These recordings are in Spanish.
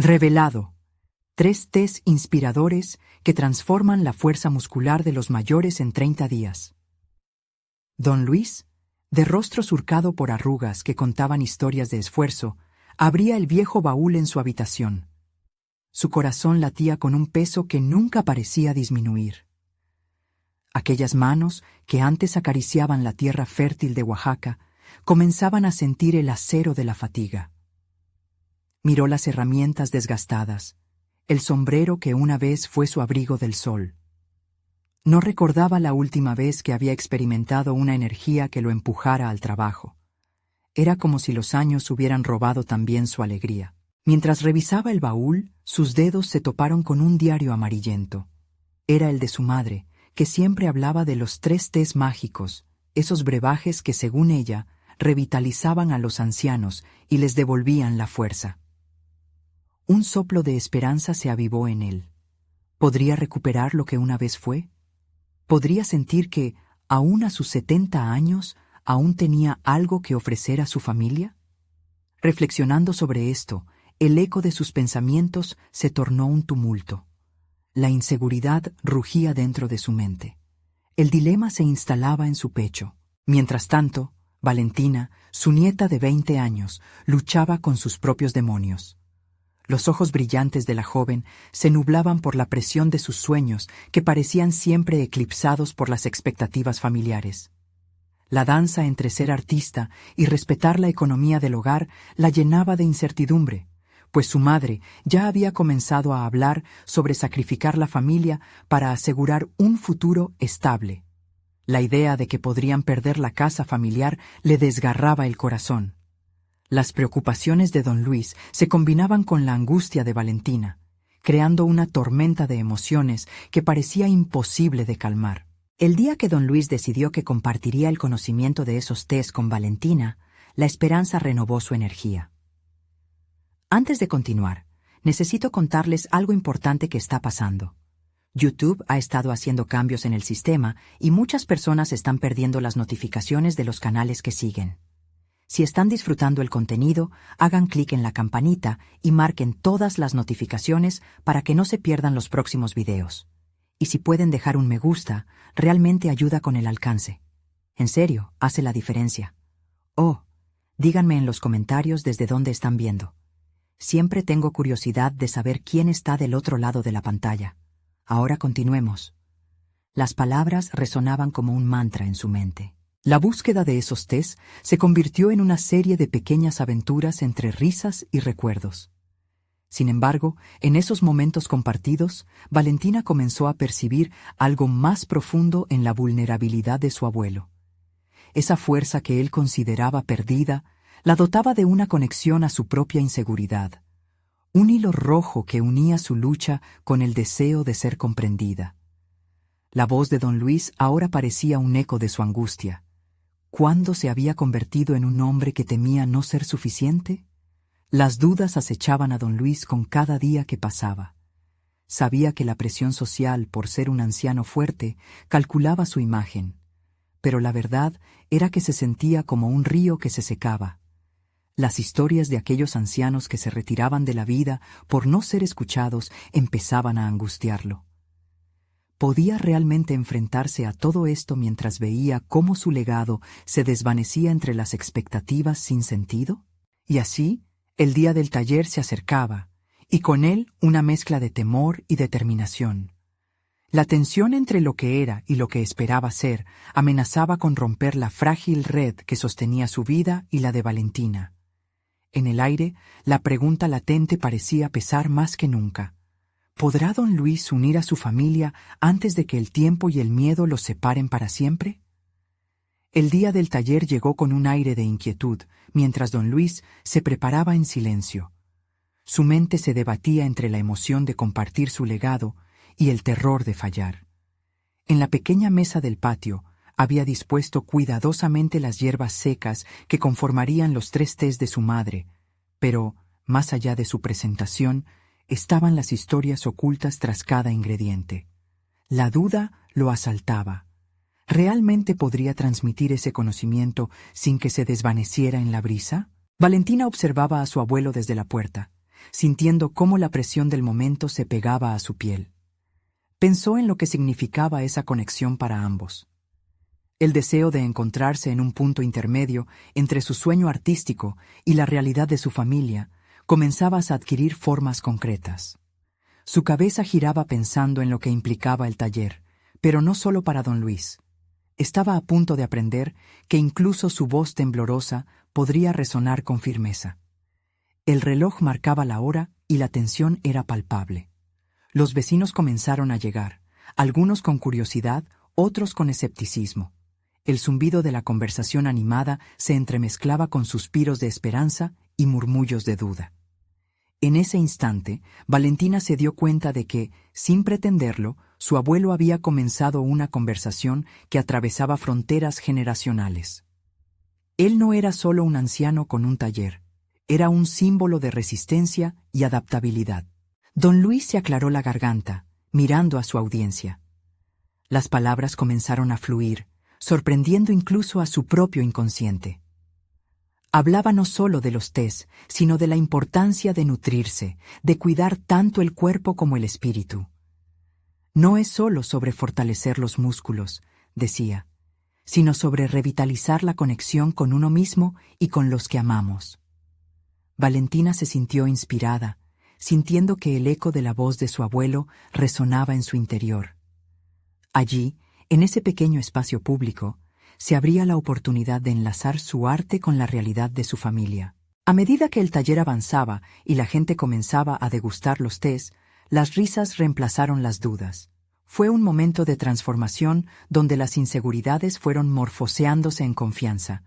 Revelado. 3 tés inspiradores que transforman la fuerza muscular de los mayores en 30 días. Don Luis, de rostro surcado por arrugas que contaban historias de esfuerzo, abría el viejo baúl en su habitación. Su corazón latía con un peso que nunca parecía disminuir. Aquellas manos que antes acariciaban la tierra fértil de Oaxaca comenzaban a sentir el acero de la fatiga. Miró las herramientas desgastadas, el sombrero que una vez fue su abrigo del sol. No recordaba la última vez que había experimentado una energía que lo empujara al trabajo. Era como si los años hubieran robado también su alegría. Mientras revisaba el baúl, sus dedos se toparon con un diario amarillento. Era el de su madre, que siempre hablaba de los 3 tés mágicos, esos brebajes que, según ella, revitalizaban a los ancianos y les devolvían la fuerza. Un soplo de esperanza se avivó en él. ¿Podría recuperar lo que una vez fue? ¿Podría sentir que, aún a sus 70 años, aún tenía algo que ofrecer a su familia? Reflexionando sobre esto, el eco de sus pensamientos se tornó un tumulto. La inseguridad rugía dentro de su mente. El dilema se instalaba en su pecho. Mientras tanto, Valentina, su nieta de 20 años, luchaba con sus propios demonios. Los ojos brillantes de la joven se nublaban por la presión de sus sueños que parecían siempre eclipsados por las expectativas familiares. La danza entre ser artista y respetar la economía del hogar la llenaba de incertidumbre, pues su madre ya había comenzado a hablar sobre sacrificar la familia para asegurar un futuro estable. La idea de que podrían perder la casa familiar le desgarraba el corazón. Las preocupaciones de don Luis se combinaban con la angustia de Valentina, creando una tormenta de emociones que parecía imposible de calmar. El día que don Luis decidió que compartiría el conocimiento de esos tés con Valentina, la esperanza renovó su energía. Antes de continuar, necesito contarles algo importante que está pasando. YouTube ha estado haciendo cambios en el sistema y muchas personas están perdiendo las notificaciones de los canales que siguen. Si están disfrutando el contenido, hagan clic en la campanita y marquen todas las notificaciones para que no se pierdan los próximos videos. Y si pueden dejar un me gusta, realmente ayuda con el alcance. En serio, hace la diferencia. Oh, díganme en los comentarios desde dónde están viendo. Siempre tengo curiosidad de saber quién está del otro lado de la pantalla. Ahora continuemos. Las palabras resonaban como un mantra en su mente. La búsqueda de esos tés se convirtió en una serie de pequeñas aventuras entre risas y recuerdos. Sin embargo, en esos momentos compartidos, Valentina comenzó a percibir algo más profundo en la vulnerabilidad de su abuelo. Esa fuerza que él consideraba perdida la dotaba de una conexión a su propia inseguridad, un hilo rojo que unía su lucha con el deseo de ser comprendida. La voz de don Luis ahora parecía un eco de su angustia. ¿Cuándo se había convertido en un hombre que temía no ser suficiente? Las dudas acechaban a don Luis con cada día que pasaba. Sabía que la presión social por ser un anciano fuerte calculaba su imagen, pero la verdad era que se sentía como un río que se secaba. Las historias de aquellos ancianos que se retiraban de la vida por no ser escuchados empezaban a angustiarlo. ¿Podía realmente enfrentarse a todo esto mientras veía cómo su legado se desvanecía entre las expectativas sin sentido? Y así, el día del taller se acercaba, y con él una mezcla de temor y determinación. La tensión entre lo que era y lo que esperaba ser amenazaba con romper la frágil red que sostenía su vida y la de Valentina. En el aire, la pregunta latente parecía pesar más que nunca. ¿Podrá don Luis unir a su familia antes de que el tiempo y el miedo los separen para siempre? El día del taller llegó con un aire de inquietud, mientras don Luis se preparaba en silencio. Su mente se debatía entre la emoción de compartir su legado y el terror de fallar. En la pequeña mesa del patio había dispuesto cuidadosamente las hierbas secas que conformarían los 3 tés de su madre, pero, más allá de su presentación, estaban las historias ocultas tras cada ingrediente. La duda lo asaltaba. ¿Realmente podría transmitir ese conocimiento sin que se desvaneciera en la brisa? Valentina observaba a su abuelo desde la puerta. sintiendo cómo la presión del momento se pegaba a su piel. Pensó en lo que significaba esa conexión para ambos. El deseo de encontrarse en un punto intermedio entre su sueño artístico y la realidad de su familia comenzaba a adquirir formas concretas. Su cabeza giraba pensando en lo que implicaba el taller, pero no solo para don Luis. Estaba a punto de aprender que incluso su voz temblorosa podría resonar con firmeza. El reloj marcaba la hora y la tensión era palpable. Los vecinos comenzaron a llegar, algunos con curiosidad, otros con escepticismo. El zumbido de la conversación animada se entremezclaba con suspiros de esperanza y murmullos de duda. En ese instante, Valentina se dio cuenta de que, sin pretenderlo, su abuelo había comenzado una conversación que atravesaba fronteras generacionales. Él no era solo un anciano con un taller, era un símbolo de resistencia y adaptabilidad. Don Luis se aclaró la garganta, mirando a su audiencia. Las palabras comenzaron a fluir, sorprendiendo incluso a su propio inconsciente. Hablaba no solo de los tés, sino de la importancia de nutrirse, de cuidar tanto el cuerpo como el espíritu. No es solo sobre fortalecer los músculos, decía, sino sobre revitalizar la conexión con uno mismo y con los que amamos. Valentina se sintió inspirada, sintiendo que el eco de la voz de su abuelo resonaba en su interior. Allí, en ese pequeño espacio público, se abría la oportunidad de enlazar su arte con la realidad de su familia. A medida que el taller avanzaba y la gente comenzaba a degustar los tés, las risas reemplazaron las dudas. Fue un momento de transformación donde las inseguridades fueron morfoseándose en confianza,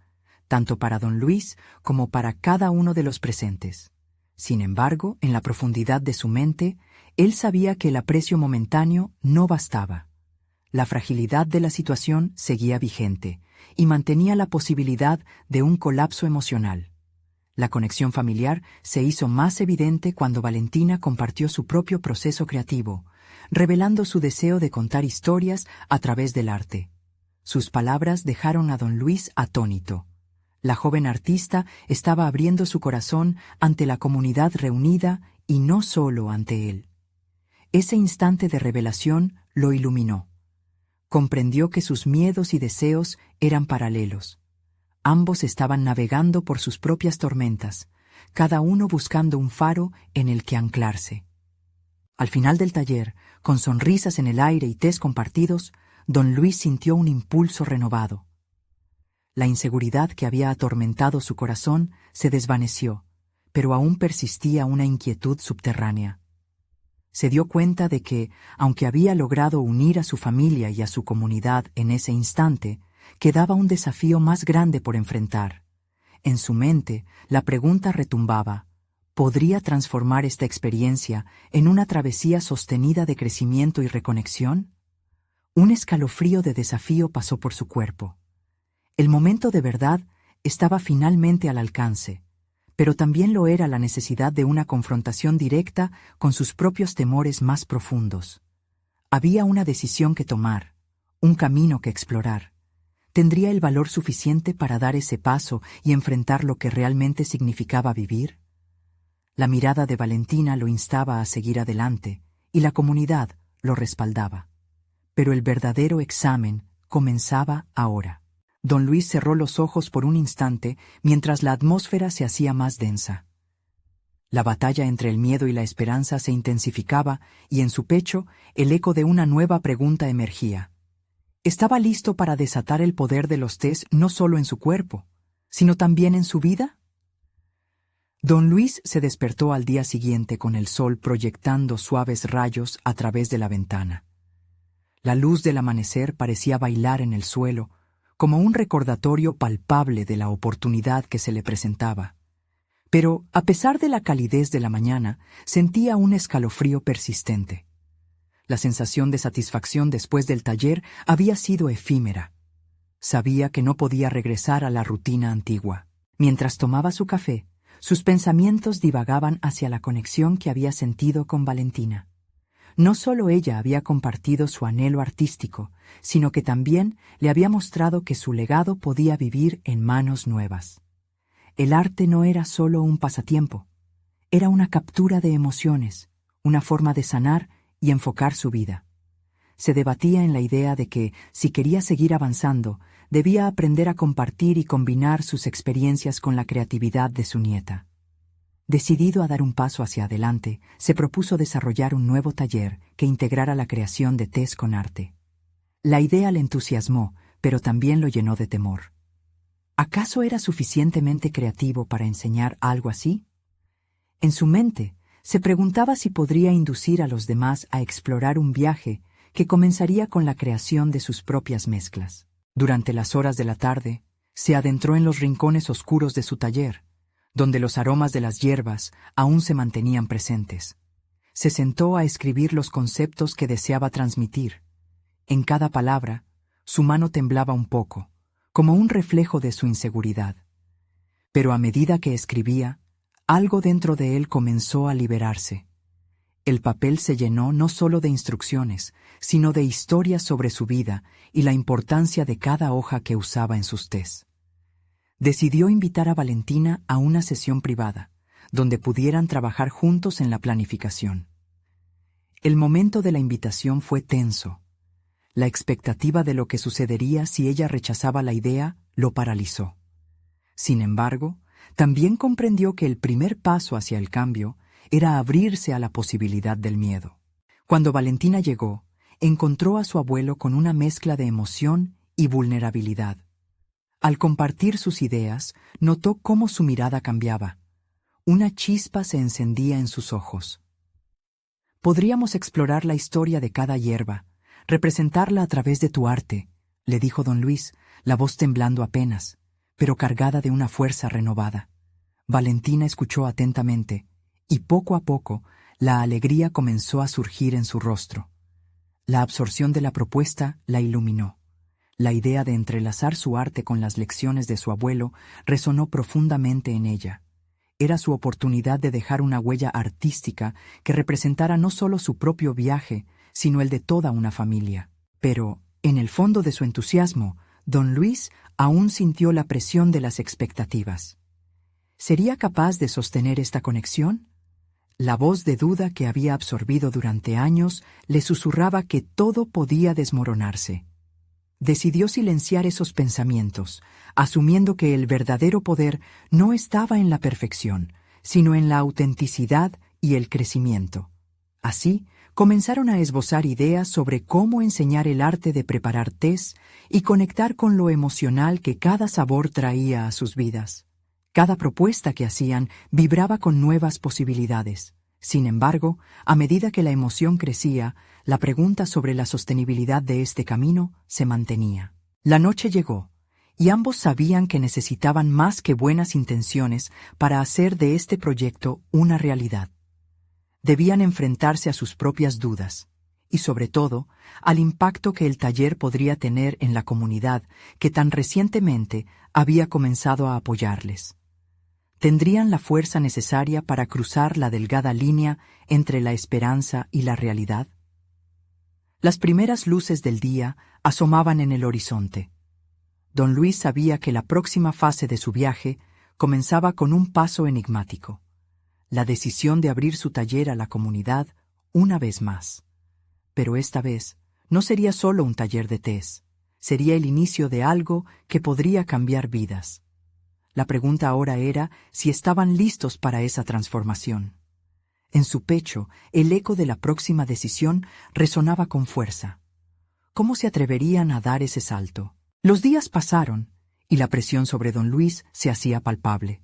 tanto para don Luis como para cada uno de los presentes. Sin embargo, en la profundidad de su mente, él sabía que el aprecio momentáneo no bastaba. La fragilidad de la situación seguía vigente y mantenía la posibilidad de un colapso emocional. La conexión familiar se hizo más evidente cuando Valentina compartió su propio proceso creativo, revelando su deseo de contar historias a través del arte. Sus palabras dejaron a don Luis atónito. La joven artista estaba abriendo su corazón ante la comunidad reunida y no solo ante él. Ese instante de revelación lo iluminó. Comprendió que sus miedos y deseos eran paralelos. Ambos estaban navegando por sus propias tormentas, cada uno buscando un faro en el que anclarse. Al final del taller, con sonrisas en el aire y tés compartidos, don Luis sintió un impulso renovado. La inseguridad que había atormentado su corazón se desvaneció, pero aún persistía una inquietud subterránea. Se dio cuenta de que, aunque había logrado unir a su familia y a su comunidad en ese instante, quedaba un desafío más grande por enfrentar. En su mente, la pregunta retumbaba: ¿podría transformar esta experiencia en una travesía sostenida de crecimiento y reconexión? Un escalofrío de desafío pasó por su cuerpo. El momento de verdad estaba finalmente al alcance, pero también lo era la necesidad de una confrontación directa con sus propios temores más profundos. Había una decisión que tomar, un camino que explorar. ¿Tendría el valor suficiente para dar ese paso y enfrentar lo que realmente significaba vivir? La mirada de Valentina lo instaba a seguir adelante, y la comunidad lo respaldaba. Pero el verdadero examen comenzaba ahora. Don Luis cerró los ojos por un instante mientras la atmósfera se hacía más densa. La batalla entre el miedo y la esperanza se intensificaba y en su pecho el eco de una nueva pregunta emergía. ¿Estaba listo para desatar el poder de los tés no solo en su cuerpo, sino también en su vida? Don Luis se despertó al día siguiente con el sol proyectando suaves rayos a través de la ventana. La luz del amanecer parecía bailar en el suelo, como un recordatorio palpable de la oportunidad que se le presentaba. Pero, a pesar de la calidez de la mañana, sentía un escalofrío persistente. La sensación de satisfacción después del taller había sido efímera. Sabía que no podía regresar a la rutina antigua. Mientras tomaba su café, sus pensamientos divagaban hacia la conexión que había sentido con Valentina. No solo ella había compartido su anhelo artístico, sino que también le había mostrado que su legado podía vivir en manos nuevas. El arte no era solo un pasatiempo, era una captura de emociones, una forma de sanar y enfocar su vida. Se debatía en la idea de que, si quería seguir avanzando, debía aprender a compartir y combinar sus experiencias con la creatividad de su nieta. Decidido a dar un paso hacia adelante, se propuso desarrollar un nuevo taller que integrara la creación de tés con arte. La idea le entusiasmó, pero también lo llenó de temor. ¿Acaso era suficientemente creativo para enseñar algo así? En su mente, se preguntaba si podría inducir a los demás a explorar un viaje que comenzaría con la creación de sus propias mezclas. Durante las horas de la tarde, se adentró en los rincones oscuros de su taller, donde los aromas de las hierbas aún se mantenían presentes. Se sentó a escribir los conceptos que deseaba transmitir. En cada palabra, su mano temblaba un poco, como un reflejo de su inseguridad. Pero a medida que escribía, algo dentro de él comenzó a liberarse. El papel se llenó no solo de instrucciones, sino de historias sobre su vida y la importancia de cada hoja que usaba en sus tés. Decidió invitar a Valentina a una sesión privada, donde pudieran trabajar juntos en la planificación. El momento de la invitación fue tenso. La expectativa de lo que sucedería si ella rechazaba la idea lo paralizó. Sin embargo, también comprendió que el primer paso hacia el cambio era abrirse a la posibilidad del miedo. Cuando Valentina llegó, encontró a su abuelo con una mezcla de emoción y vulnerabilidad. Al compartir sus ideas, notó cómo su mirada cambiaba. Una chispa se encendía en sus ojos. «Podríamos explorar la historia de cada hierba, representarla a través de tu arte», le dijo don Luis, la voz temblando apenas, pero cargada de una fuerza renovada. Valentina escuchó atentamente, y poco a poco la alegría comenzó a surgir en su rostro. La absorción de la propuesta la iluminó. La idea de entrelazar su arte con las lecciones de su abuelo resonó profundamente en ella. Era su oportunidad de dejar una huella artística que representara no solo su propio viaje, sino el de toda una familia. Pero, en el fondo de su entusiasmo, don Luis aún sintió la presión de las expectativas. ¿Sería capaz de sostener esta conexión? La voz de duda que había absorbido durante años le susurraba que todo podía desmoronarse. Decidió silenciar esos pensamientos, asumiendo que el verdadero poder no estaba en la perfección, sino en la autenticidad y el crecimiento. Así, comenzaron a esbozar ideas sobre cómo enseñar el arte de preparar tés y conectar con lo emocional que cada sabor traía a sus vidas. Cada propuesta que hacían vibraba con nuevas posibilidades. Sin embargo, a medida que la emoción crecía, la pregunta sobre la sostenibilidad de este camino se mantenía. La noche llegó, y ambos sabían que necesitaban más que buenas intenciones para hacer de este proyecto una realidad. Debían enfrentarse a sus propias dudas, y sobre todo, al impacto que el taller podría tener en la comunidad que tan recientemente había comenzado a apoyarles. ¿Tendrían la fuerza necesaria para cruzar la delgada línea entre la esperanza y la realidad? Las primeras luces del día asomaban en el horizonte. Don Luis sabía que la próxima fase de su viaje comenzaba con un paso enigmático: la decisión de abrir su taller a la comunidad una vez más. Pero esta vez no sería solo un taller de tés, sería el inicio de algo que podría cambiar vidas. La pregunta ahora era si estaban listos para esa transformación. En su pecho, el eco de la próxima decisión resonaba con fuerza. ¿Cómo se atreverían a dar ese salto? Los días pasaron, y la presión sobre don Luis se hacía palpable.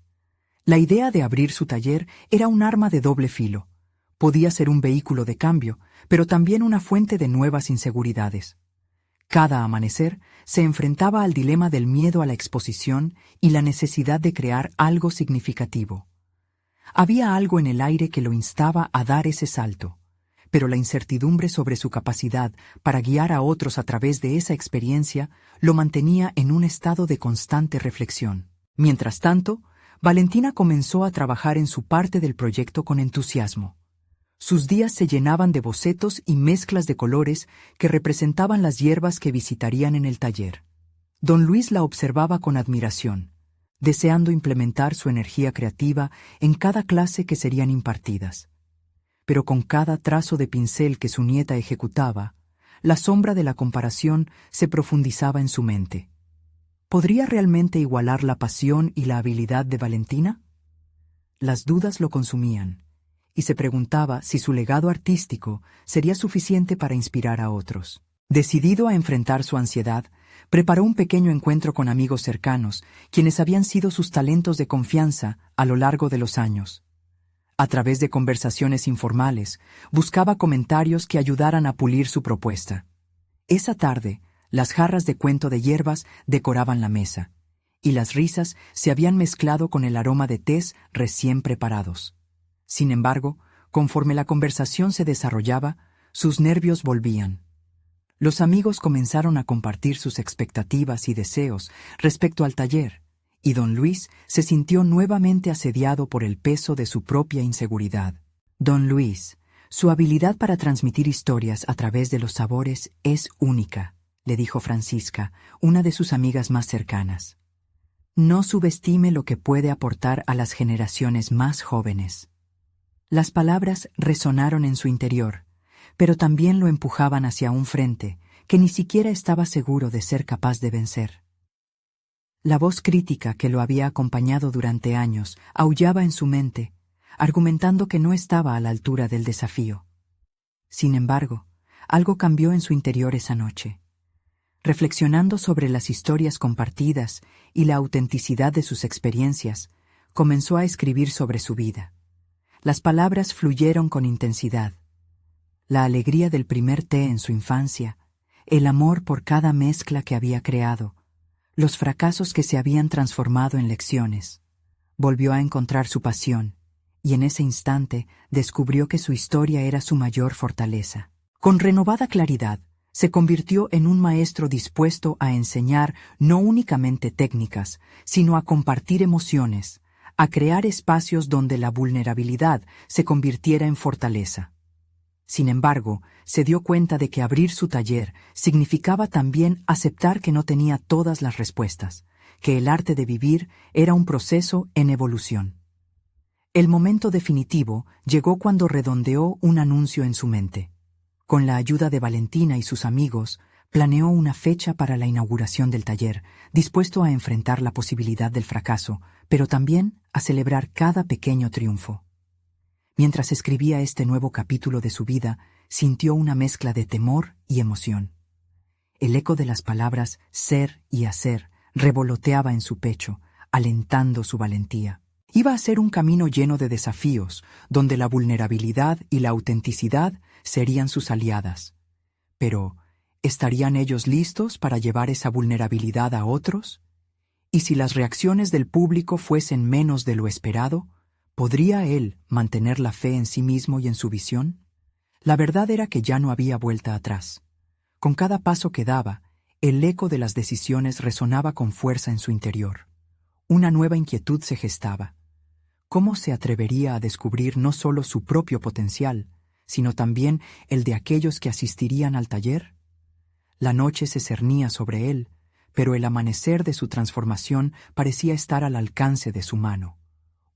La idea de abrir su taller era un arma de doble filo. Podía ser un vehículo de cambio, pero también una fuente de nuevas inseguridades. Cada amanecer se enfrentaba al dilema del miedo a la exposición y la necesidad de crear algo significativo. Había algo en el aire que lo instaba a dar ese salto, pero la incertidumbre sobre su capacidad para guiar a otros a través de esa experiencia lo mantenía en un estado de constante reflexión. Mientras tanto, Valentina comenzó a trabajar en su parte del proyecto con entusiasmo. Sus días se llenaban de bocetos y mezclas de colores que representaban las hierbas que visitarían en el taller. Don Luis la observaba con admiración. deseando implementar su energía creativa en cada clase que serían impartidas. Pero con cada trazo de pincel que su nieta ejecutaba, la sombra de la comparación se profundizaba en su mente. ¿Podría realmente igualar la pasión y la habilidad de Valentina? Las dudas lo consumían, y se preguntaba si su legado artístico sería suficiente para inspirar a otros. Decidido a enfrentar su ansiedad, preparó un pequeño encuentro con amigos cercanos, quienes habían sido sus talentos de confianza a lo largo de los años. A través de conversaciones informales, buscaba comentarios que ayudaran a pulir su propuesta. Esa tarde, las jarras de cuento de hierbas decoraban la mesa, y las risas se habían mezclado con el aroma de tés recién preparados. Sin embargo, conforme la conversación se desarrollaba, sus nervios volvían. Los amigos comenzaron a compartir sus expectativas y deseos respecto al taller, y don Luis se sintió nuevamente asediado por el peso de su propia inseguridad. Don Luis, su habilidad para transmitir historias a través de los sabores es única, le dijo Francisca, una de sus amigas más cercanas. No subestime lo que puede aportar a las generaciones más jóvenes. Las palabras resonaron en su interior, pero también lo empujaban hacia un frente que ni siquiera estaba seguro de ser capaz de vencer. La voz crítica que lo había acompañado durante años aullaba en su mente, argumentando que no estaba a la altura del desafío. Sin embargo, algo cambió en su interior esa noche. Reflexionando sobre las historias compartidas y la autenticidad de sus experiencias, comenzó a escribir sobre su vida. Las palabras fluyeron con intensidad. La alegría del primer té en su infancia, el amor por cada mezcla que había creado, los fracasos que se habían transformado en lecciones. Volvió a encontrar su pasión, y en ese instante descubrió que su historia era su mayor fortaleza. Con renovada claridad, se convirtió en un maestro dispuesto a enseñar no únicamente técnicas, sino a compartir emociones, a crear espacios donde la vulnerabilidad se convirtiera en fortaleza. Sin embargo, se dio cuenta de que abrir su taller significaba también aceptar que no tenía todas las respuestas, que el arte de vivir era un proceso en evolución. El momento definitivo llegó cuando redondeó un anuncio en su mente. Con la ayuda de Valentina y sus amigos, planeó una fecha para la inauguración del taller, dispuesto a enfrentar la posibilidad del fracaso, pero también a celebrar cada pequeño triunfo. Mientras escribía este nuevo capítulo de su vida, sintió una mezcla de temor y emoción. El eco de las palabras ser y hacer revoloteaba en su pecho, alentando su valentía. Iba a ser un camino lleno de desafíos, donde la vulnerabilidad y la autenticidad serían sus aliadas. Pero, ¿estarían ellos listos para llevar esa vulnerabilidad a otros? ¿Y si las reacciones del público fuesen menos de lo esperado, podría él mantener la fe en sí mismo y en su visión? La verdad era que ya no había vuelta atrás. Con cada paso que daba, el eco de las decisiones resonaba con fuerza en su interior. Una nueva inquietud se gestaba. ¿Cómo se atrevería a descubrir no solo su propio potencial, sino también el de aquellos que asistirían al taller? La noche se cernía sobre él, pero el amanecer de su transformación parecía estar al alcance de su mano.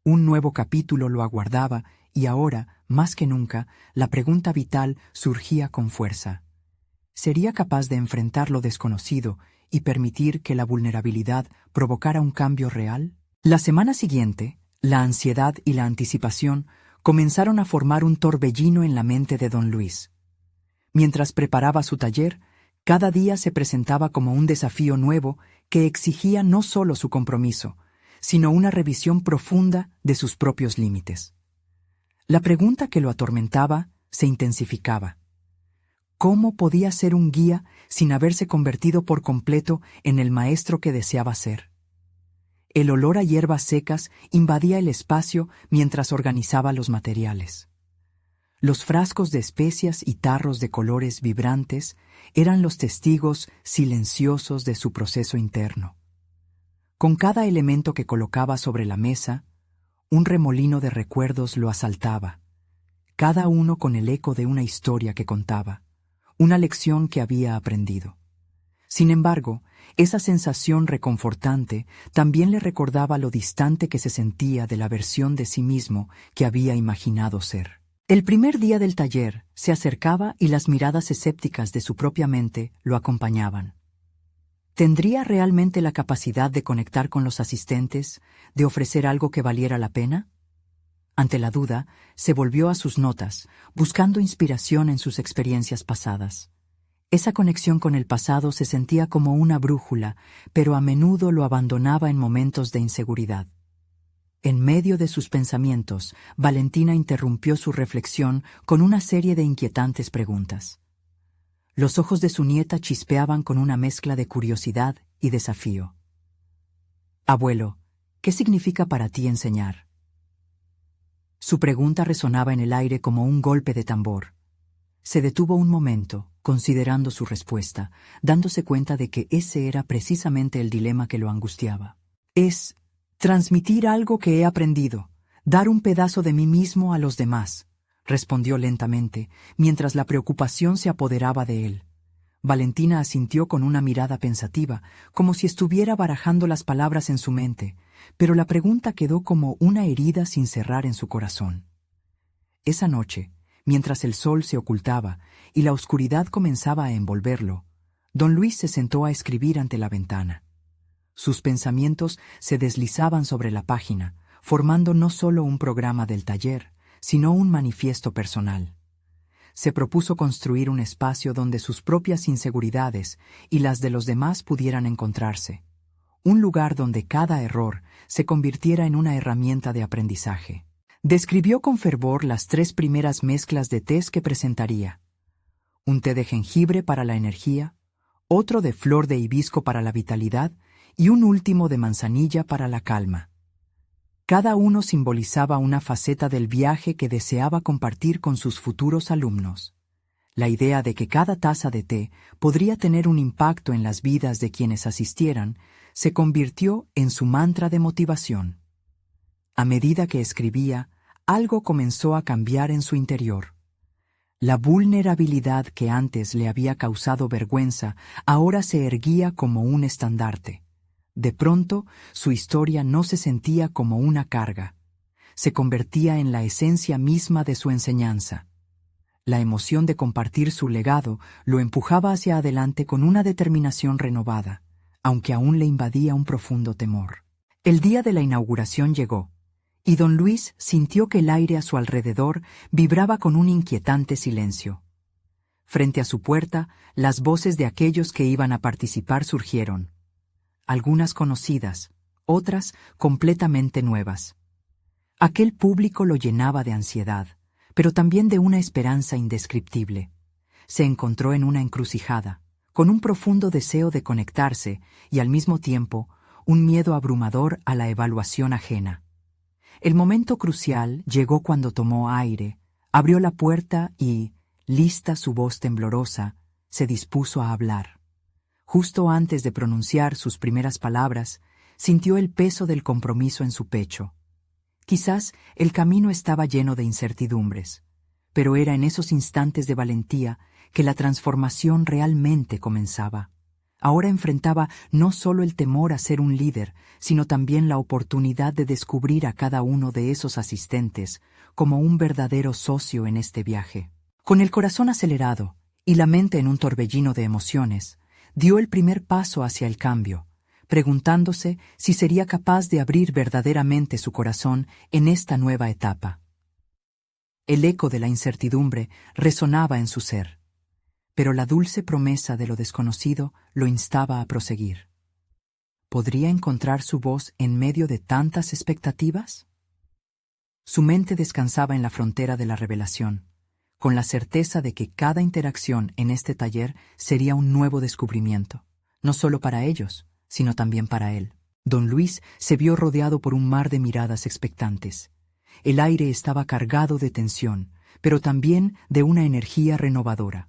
Un nuevo capítulo lo aguardaba y ahora, más que nunca, la pregunta vital surgía con fuerza. ¿Sería capaz de enfrentar lo desconocido y permitir que la vulnerabilidad provocara un cambio real? La semana siguiente, la ansiedad y la anticipación comenzaron a formar un torbellino en la mente de don Luis. Mientras preparaba su taller, cada día se presentaba como un desafío nuevo que exigía no solo su compromiso, sino una revisión profunda de sus propios límites. La pregunta que lo atormentaba se intensificaba. ¿Cómo podía ser un guía sin haberse convertido por completo en el maestro que deseaba ser? El olor a hierbas secas invadía el espacio mientras organizaba los materiales. Los frascos de especias y tarros de colores vibrantes eran los testigos silenciosos de su proceso interno. Con cada elemento que colocaba sobre la mesa, un remolino de recuerdos lo asaltaba, cada uno con el eco de una historia que contaba, una lección que había aprendido. Sin embargo, esa sensación reconfortante también le recordaba lo distante que se sentía de la versión de sí mismo que había imaginado ser. El primer día del taller se acercaba y las miradas escépticas de su propia mente lo acompañaban. ¿Tendría realmente la capacidad de conectar con los asistentes, de ofrecer algo que valiera la pena? Ante la duda, se volvió a sus notas, buscando inspiración en sus experiencias pasadas. Esa conexión con el pasado se sentía como una brújula, pero a menudo lo abandonaba en momentos de inseguridad. En medio de sus pensamientos, Valentina interrumpió su reflexión con una serie de inquietantes preguntas. Los ojos de su nieta chispeaban con una mezcla de curiosidad y desafío. «Abuelo, ¿qué significa para ti enseñar?». Su pregunta resonaba en el aire como un golpe de tambor. Se detuvo un momento, considerando su respuesta, dándose cuenta de que ese era precisamente el dilema que lo angustiaba. «Es transmitir algo que he aprendido, dar un pedazo de mí mismo a los demás», respondió lentamente, mientras la preocupación se apoderaba de él. Valentina asintió con una mirada pensativa, como si estuviera barajando las palabras en su mente, pero la pregunta quedó como una herida sin cerrar en su corazón. Esa noche, mientras el sol se ocultaba y la oscuridad comenzaba a envolverlo, don Luis se sentó a escribir ante la ventana. Sus pensamientos se deslizaban sobre la página, formando no solo un programa del taller, sino un manifiesto personal. Se propuso construir un espacio donde sus propias inseguridades y las de los demás pudieran encontrarse, un lugar donde cada error se convirtiera en una herramienta de aprendizaje. Describió con fervor las 3 primeras mezclas de tés que presentaría: un té de jengibre para la energía, otro de flor de hibisco para la vitalidad y un último de manzanilla para la calma. Cada uno simbolizaba una faceta del viaje que deseaba compartir con sus futuros alumnos. La idea de que cada taza de té podría tener un impacto en las vidas de quienes asistieran se convirtió en su mantra de motivación. A medida que escribía, algo comenzó a cambiar en su interior. La vulnerabilidad que antes le había causado vergüenza ahora se erguía como un estandarte. De pronto, su historia no se sentía como una carga. Se convertía en la esencia misma de su enseñanza. La emoción de compartir su legado lo empujaba hacia adelante con una determinación renovada, aunque aún le invadía un profundo temor. El día de la inauguración llegó, y don Luis sintió que el aire a su alrededor vibraba con un inquietante silencio. Frente a su puerta, las voces de aquellos que iban a participar surgieron. Algunas conocidas, otras completamente nuevas. Aquel público lo llenaba de ansiedad, pero también de una esperanza indescriptible. Se encontró en una encrucijada, con un profundo deseo de conectarse y al mismo tiempo un miedo abrumador a la evaluación ajena. El momento crucial llegó cuando tomó aire, abrió la puerta y, lista su voz temblorosa, se dispuso a hablar. Justo antes de pronunciar sus primeras palabras, sintió el peso del compromiso en su pecho. Quizás el camino estaba lleno de incertidumbres, pero era en esos instantes de valentía que la transformación realmente comenzaba. Ahora enfrentaba no solo el temor a ser un líder, sino también la oportunidad de descubrir a cada uno de esos asistentes como un verdadero socio en este viaje. Con el corazón acelerado y la mente en un torbellino de emociones, dio el primer paso hacia el cambio, preguntándose si sería capaz de abrir verdaderamente su corazón en esta nueva etapa. El eco de la incertidumbre resonaba en su ser, pero la dulce promesa de lo desconocido lo instaba a proseguir. ¿Podría encontrar su voz en medio de tantas expectativas? Su mente descansaba en la frontera de la revelación, con la certeza de que cada interacción en este taller sería un nuevo descubrimiento, no solo para ellos, sino también para él. Don Luis se vio rodeado por un mar de miradas expectantes. El aire estaba cargado de tensión, pero también de una energía renovadora.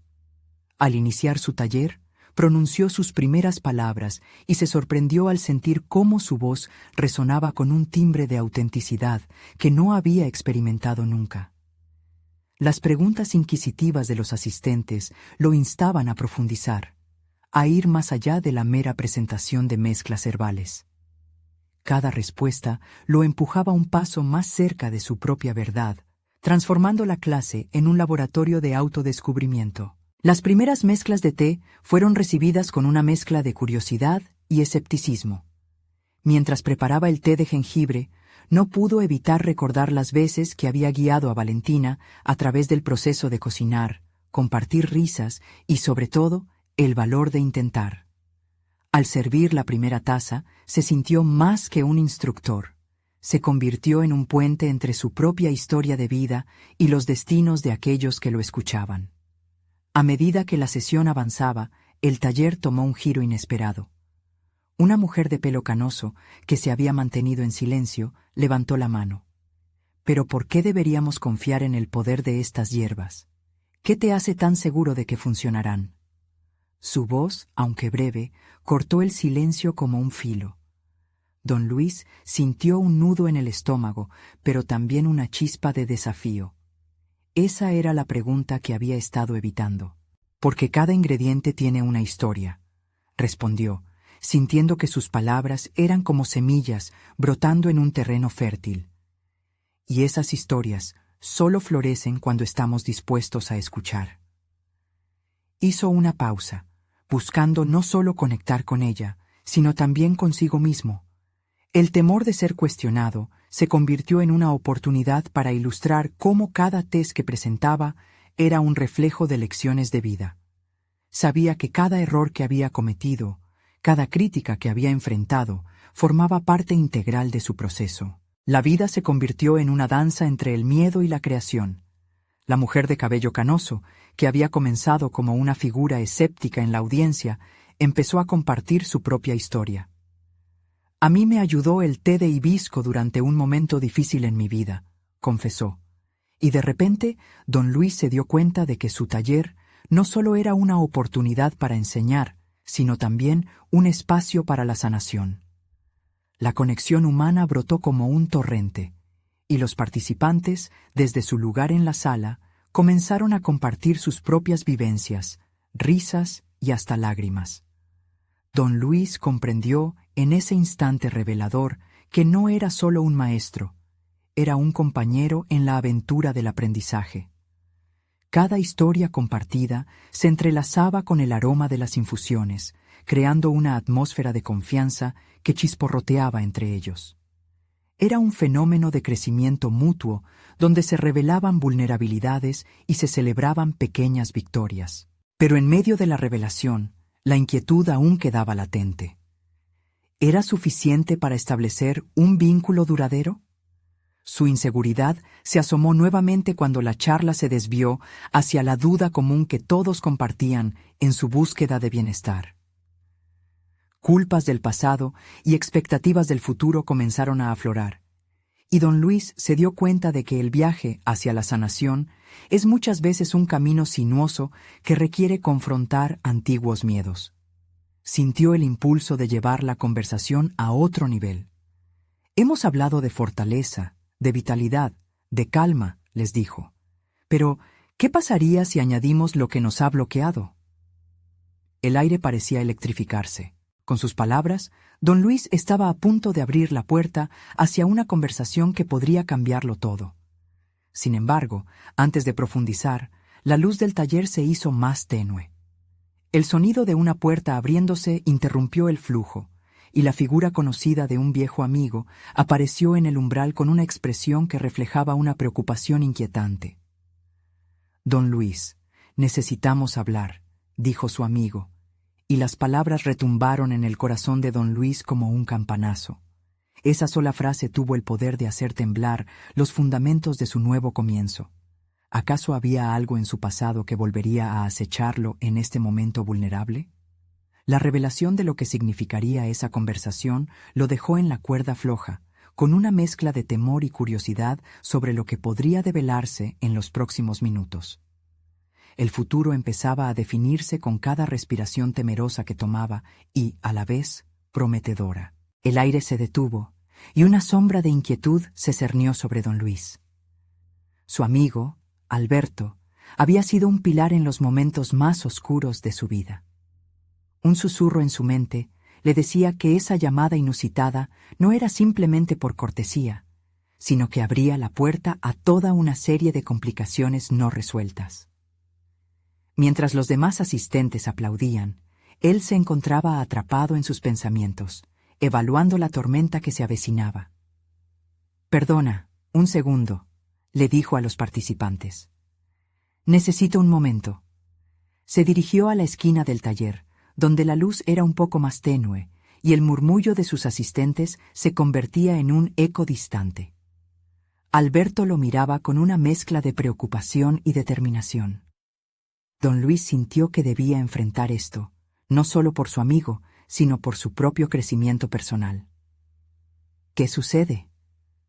Al iniciar su taller, pronunció sus primeras palabras y se sorprendió al sentir cómo su voz resonaba con un timbre de autenticidad que no había experimentado nunca. Las preguntas inquisitivas de los asistentes lo instaban a profundizar. a ir más allá de la mera presentación de mezclas herbales. Cada respuesta lo empujaba un paso más cerca de su propia verdad, transformando la clase en un laboratorio de autodescubrimiento. Las primeras mezclas de té fueron recibidas con una mezcla de curiosidad y escepticismo. Mientras preparaba el té de jengibre, no pudo evitar recordar las veces que había guiado a Valentina a través del proceso de cocinar, compartir risas y, sobre todo, el valor de intentar. Al servir la primera taza, se sintió más que un instructor. Se convirtió en un puente entre su propia historia de vida y los destinos de aquellos que lo escuchaban. A medida que la sesión avanzaba, el taller tomó un giro inesperado. Una mujer de pelo canoso, que se había mantenido en silencio, levantó la mano. «¿Pero por qué deberíamos confiar en el poder de estas hierbas? ¿Qué te hace tan seguro de que funcionarán?» Su voz, aunque breve, cortó el silencio como un filo. Don Luis sintió un nudo en el estómago, pero también una chispa de desafío. Esa era la pregunta que había estado evitando. «Porque cada ingrediente tiene una historia», respondió, sintiendo que sus palabras eran como semillas brotando en un terreno fértil. Y esas historias solo florecen cuando estamos dispuestos a escuchar. Hizo una pausa, buscando no solo conectar con ella, sino también consigo mismo. El temor de ser cuestionado se convirtió en una oportunidad para ilustrar cómo cada test que presentaba era un reflejo de lecciones de vida. Sabía que cada error que había cometido, cada crítica que había enfrentado, formaba parte integral de su proceso. La vida se convirtió en una danza entre el miedo y la creación. La mujer de cabello canoso, que había comenzado como una figura escéptica en la audiencia, empezó a compartir su propia historia. «A mí me ayudó el té de hibisco durante un momento difícil en mi vida», confesó. Y de repente, don Luis se dio cuenta de que su taller no solo era una oportunidad para enseñar, sino también un espacio para la sanación. La conexión humana brotó como un torrente, y los participantes, desde su lugar en la sala, comenzaron a compartir sus propias vivencias, risas y hasta lágrimas. Don Luis comprendió en ese instante revelador que no era solo un maestro, era un compañero en la aventura del aprendizaje. Cada historia compartida se entrelazaba con el aroma de las infusiones, creando una atmósfera de confianza que chisporroteaba entre ellos. Era un fenómeno de crecimiento mutuo donde se revelaban vulnerabilidades y se celebraban pequeñas victorias. Pero en medio de la revelación, la inquietud aún quedaba latente. ¿Era suficiente para establecer un vínculo duradero? Su inseguridad se asomó nuevamente cuando la charla se desvió hacia la duda común que todos compartían en su búsqueda de bienestar. Culpas del pasado y expectativas del futuro comenzaron a aflorar, y don Luis se dio cuenta de que el viaje hacia la sanación es muchas veces un camino sinuoso que requiere confrontar antiguos miedos. Sintió el impulso de llevar la conversación a otro nivel. «Hemos hablado de fortaleza, de vitalidad, de calma», les dijo. «Pero, ¿qué pasaría si añadimos lo que nos ha bloqueado?» El aire parecía electrificarse. Con sus palabras, don Luis estaba a punto de abrir la puerta hacia una conversación que podría cambiarlo todo. Sin embargo, antes de profundizar, la luz del taller se hizo más tenue. El sonido de una puerta abriéndose interrumpió el flujo, y la figura conocida de un viejo amigo apareció en el umbral con una expresión que reflejaba una preocupación inquietante. «Don Luis, necesitamos hablar», dijo su amigo, y las palabras retumbaron en el corazón de don Luis como un campanazo. Esa sola frase tuvo el poder de hacer temblar los fundamentos de su nuevo comienzo. ¿Acaso había algo en su pasado que volvería a acecharlo en este momento vulnerable? La revelación de lo que significaría esa conversación lo dejó en la cuerda floja, con una mezcla de temor y curiosidad sobre lo que podría develarse en los próximos minutos. El futuro empezaba a definirse con cada respiración temerosa que tomaba y, a la vez, prometedora. El aire se detuvo y una sombra de inquietud se cernió sobre don Luis. Su amigo, Alberto, había sido un pilar en los momentos más oscuros de su vida. Un susurro en su mente le decía que esa llamada inusitada no era simplemente por cortesía, sino que abría la puerta a toda una serie de complicaciones no resueltas. Mientras los demás asistentes aplaudían, él se encontraba atrapado en sus pensamientos, evaluando la tormenta que se avecinaba. «Perdona, un segundo», le dijo a los participantes. «Necesito un momento». Se dirigió a la esquina del taller, donde la luz era un poco más tenue, y el murmullo de sus asistentes se convertía en un eco distante. Alberto lo miraba con una mezcla de preocupación y determinación. Don Luis sintió que debía enfrentar esto, no solo por su amigo, sino por su propio crecimiento personal. «¿Qué sucede?»,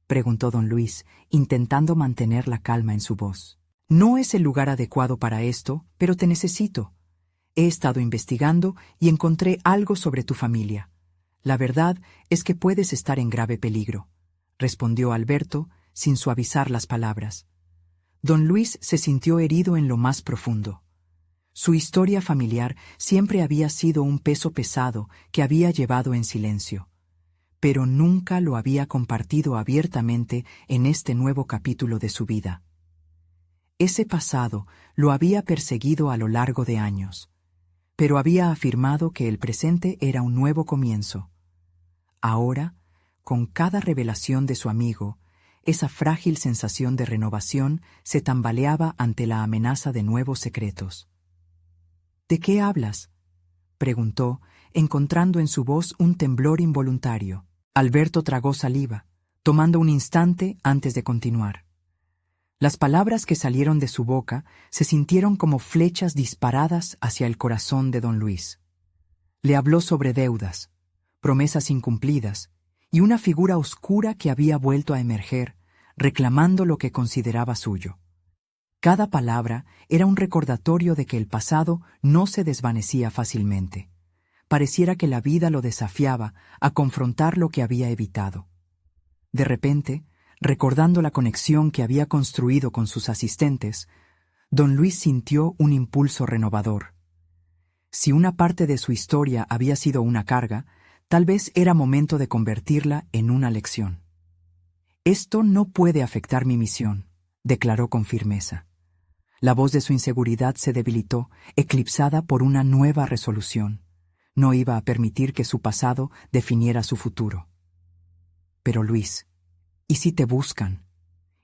preguntó don Luis, intentando mantener la calma en su voz. «No es el lugar adecuado para esto, pero te necesito. He estado investigando y encontré algo sobre tu familia. La verdad es que puedes estar en grave peligro», respondió Alberto, sin suavizar las palabras. Don Luis se sintió herido en lo más profundo. Su historia familiar siempre había sido un peso pesado que había llevado en silencio, pero nunca lo había compartido abiertamente en este nuevo capítulo de su vida. Ese pasado lo había perseguido a lo largo de años, pero había afirmado que el presente era un nuevo comienzo. Ahora, con cada revelación de su amigo, esa frágil sensación de renovación se tambaleaba ante la amenaza de nuevos secretos. «¿De qué hablas?», preguntó, encontrando en su voz un temblor involuntario. Alberto tragó saliva, tomando un instante antes de continuar. Las palabras que salieron de su boca se sintieron como flechas disparadas hacia el corazón de don Luis. Le habló sobre deudas, promesas incumplidas y una figura oscura que había vuelto a emerger, reclamando lo que consideraba suyo. Cada palabra era un recordatorio de que el pasado no se desvanecía fácilmente. Pareciera que la vida lo desafiaba a confrontar lo que había evitado. De repente, recordando la conexión que había construido con sus asistentes, don Luis sintió un impulso renovador. Si una parte de su historia había sido una carga, tal vez era momento de convertirla en una lección. «Esto no puede afectar mi misión», declaró con firmeza. La voz de su inseguridad se debilitó, eclipsada por una nueva resolución. No iba a permitir que su pasado definiera su futuro. «Pero Luis, ¿y si te buscan?»,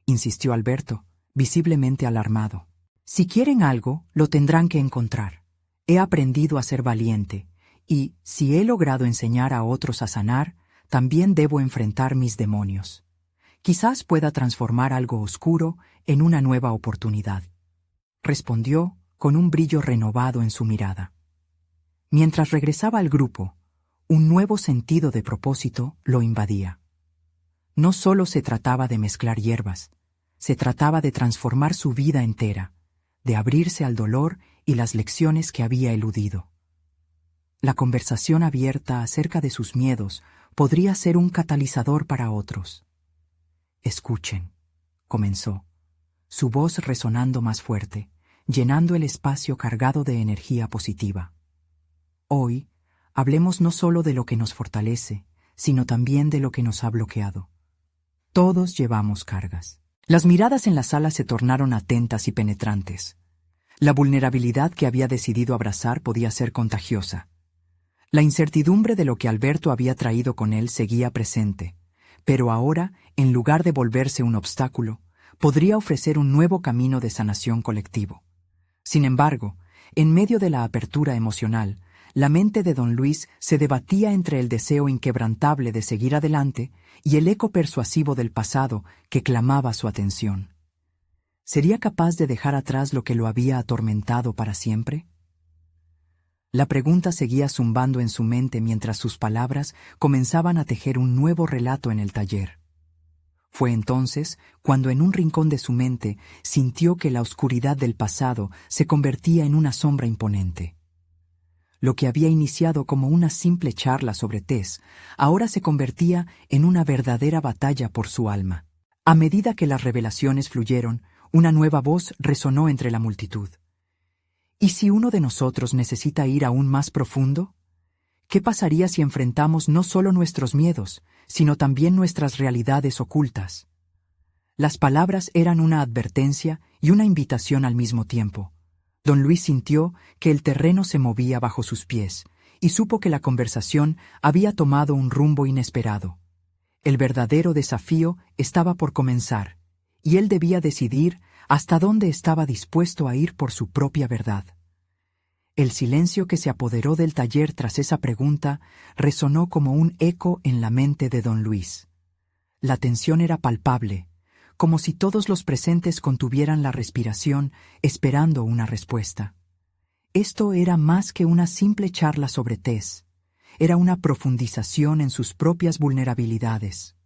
insistió Alberto, visiblemente alarmado. «Si quieren algo, lo tendrán que encontrar. He aprendido a ser valiente, y, si he logrado enseñar a otros a sanar, también debo enfrentar mis demonios. Quizás pueda transformar algo oscuro en una nueva oportunidad», respondió con un brillo renovado en su mirada. Mientras regresaba al grupo, un nuevo sentido de propósito lo invadía. No solo se trataba de mezclar hierbas, se trataba de transformar su vida entera, de abrirse al dolor y las lecciones que había eludido. La conversación abierta acerca de sus miedos podría ser un catalizador para otros. «Escuchen», comenzó, su voz resonando más fuerte, llenando el espacio cargado de energía positiva. «Hoy, hablemos no solo de lo que nos fortalece, sino también de lo que nos ha bloqueado. Todos llevamos cargas». Las miradas en la sala se tornaron atentas y penetrantes. La vulnerabilidad que había decidido abrazar podía ser contagiosa. La incertidumbre de lo que Alberto había traído con él seguía presente, pero ahora, en lugar de volverse un obstáculo, podría ofrecer un nuevo camino de sanación colectivo. Sin embargo, en medio de la apertura emocional, la mente de don Luis se debatía entre el deseo inquebrantable de seguir adelante y el eco persuasivo del pasado que clamaba su atención. ¿Sería capaz de dejar atrás lo que lo había atormentado para siempre? La pregunta seguía zumbando en su mente mientras sus palabras comenzaban a tejer un nuevo relato en el taller. Fue entonces cuando en un rincón de su mente sintió que la oscuridad del pasado se convertía en una sombra imponente. Lo que había iniciado como una simple charla sobre Tess, ahora se convertía en una verdadera batalla por su alma. A medida que las revelaciones fluyeron, una nueva voz resonó entre la multitud. «¿Y si uno de nosotros necesita ir aún más profundo?», ¿Qué pasaría si enfrentamos no solo nuestros miedos, sino también nuestras realidades ocultas? Las palabras eran una advertencia y una invitación al mismo tiempo. Don Luis sintió que el terreno se movía bajo sus pies y supo que la conversación había tomado un rumbo inesperado. El verdadero desafío estaba por comenzar, y él debía decidir hasta dónde estaba dispuesto a ir por su propia verdad. El silencio que se apoderó del taller tras esa pregunta resonó como un eco en la mente de don Luis. La tensión era palpable, como si todos los presentes contuvieran la respiración esperando una respuesta. Esto era más que una simple charla sobre Tess, era una profundización en sus propias vulnerabilidades.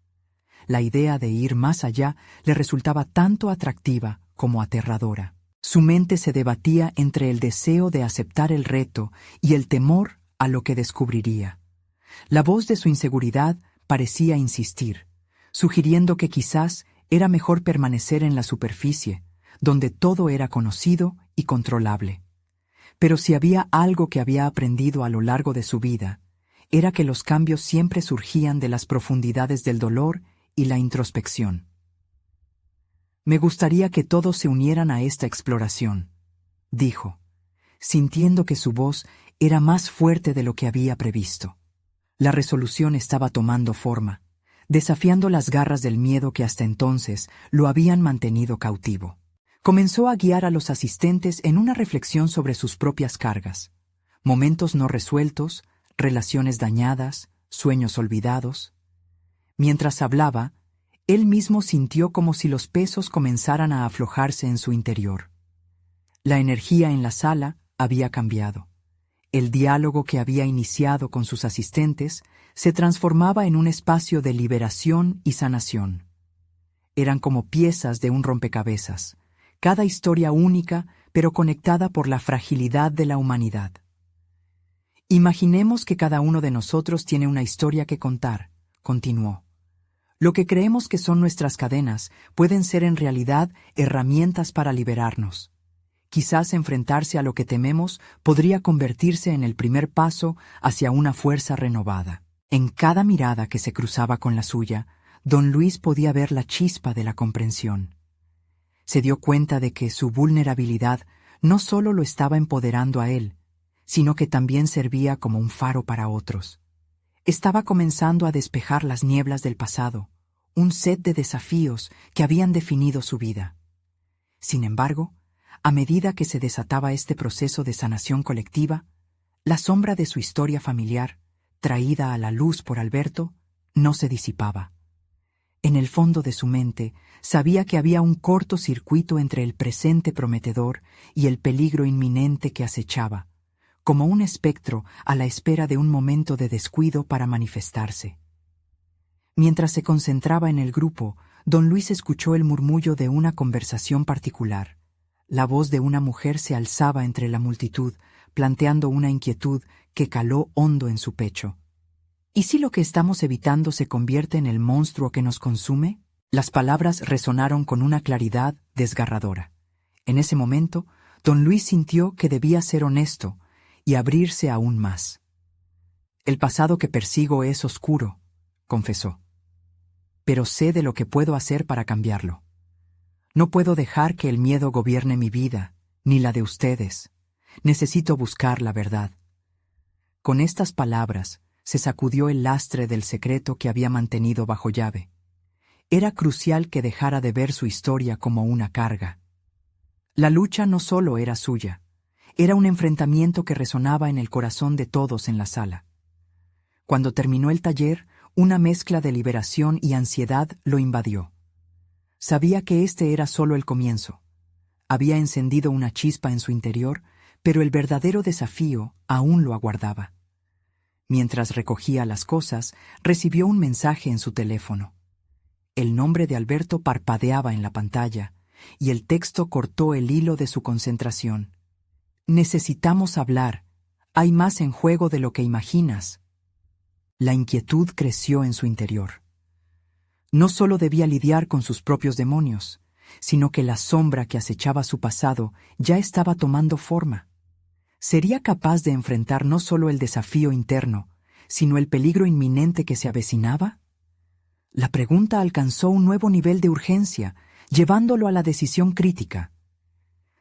La idea de ir más allá le resultaba tanto atractiva como aterradora. Su mente se debatía entre el deseo de aceptar el reto y el temor a lo que descubriría. La voz de su inseguridad parecía insistir, sugiriendo que quizás era mejor permanecer en la superficie, donde todo era conocido y controlable. Pero si había algo que había aprendido a lo largo de su vida, era que los cambios siempre surgían de las profundidades del dolor y la introspección. «Me gustaría que todos se unieran a esta exploración», dijo, sintiendo que su voz era más fuerte de lo que había previsto. La resolución estaba tomando forma, desafiando las garras del miedo que hasta entonces lo habían mantenido cautivo. Comenzó a guiar a los asistentes en una reflexión sobre sus propias cargas, momentos no resueltos, relaciones dañadas, sueños olvidados. Mientras hablaba, él mismo sintió como si los pesos comenzaran a aflojarse en su interior. La energía en la sala había cambiado. El diálogo que había iniciado con sus asistentes se transformaba en un espacio de liberación y sanación. Eran como piezas de un rompecabezas, cada historia única pero conectada por la fragilidad de la humanidad. Imaginemos que cada uno de nosotros tiene una historia que contar, continuó. Lo que creemos que son nuestras cadenas pueden ser en realidad herramientas para liberarnos. Quizás enfrentarse a lo que tememos podría convertirse en el primer paso hacia una fuerza renovada. En cada mirada que se cruzaba con la suya, don Luis podía ver la chispa de la comprensión. Se dio cuenta de que su vulnerabilidad no solo lo estaba empoderando a él, sino que también servía como un faro para otros. Estaba comenzando a despejar las nieblas del pasado, un set de desafíos que habían definido su vida. Sin embargo, a medida que se desataba este proceso de sanación colectiva, la sombra de su historia familiar, traída a la luz por Alberto, no se disipaba. En el fondo de su mente sabía que había un cortocircuito entre el presente prometedor y el peligro inminente que acechaba, como un espectro a la espera de un momento de descuido para manifestarse. Mientras se concentraba en el grupo, don Luis escuchó el murmullo de una conversación particular. La voz de una mujer se alzaba entre la multitud, planteando una inquietud que caló hondo en su pecho. ¿Y si lo que estamos evitando se convierte en el monstruo que nos consume? Las palabras resonaron con una claridad desgarradora. En ese momento, don Luis sintió que debía ser honesto y abrirse aún más. «El pasado que persigo es oscuro», confesó. «Pero sé de lo que puedo hacer para cambiarlo. No puedo dejar que el miedo gobierne mi vida, ni la de ustedes. Necesito buscar la verdad». Con estas palabras, se sacudió el lastre del secreto que había mantenido bajo llave. Era crucial que dejara de ver su historia como una carga. La lucha no solo era suya, era un enfrentamiento que resonaba en el corazón de todos en la sala. Cuando terminó el taller, una mezcla de liberación y ansiedad lo invadió. Sabía que este era solo el comienzo. Había encendido una chispa en su interior, pero el verdadero desafío aún lo aguardaba. Mientras recogía las cosas, recibió un mensaje en su teléfono. El nombre de Alberto parpadeaba en la pantalla, y el texto cortó el hilo de su concentración. «Necesitamos hablar. Hay más en juego de lo que imaginas». La inquietud creció en su interior. No solo debía lidiar con sus propios demonios, sino que la sombra que acechaba su pasado ya estaba tomando forma. ¿Sería capaz de enfrentar no solo el desafío interno, sino el peligro inminente que se avecinaba? La pregunta alcanzó un nuevo nivel de urgencia, llevándolo a la decisión crítica.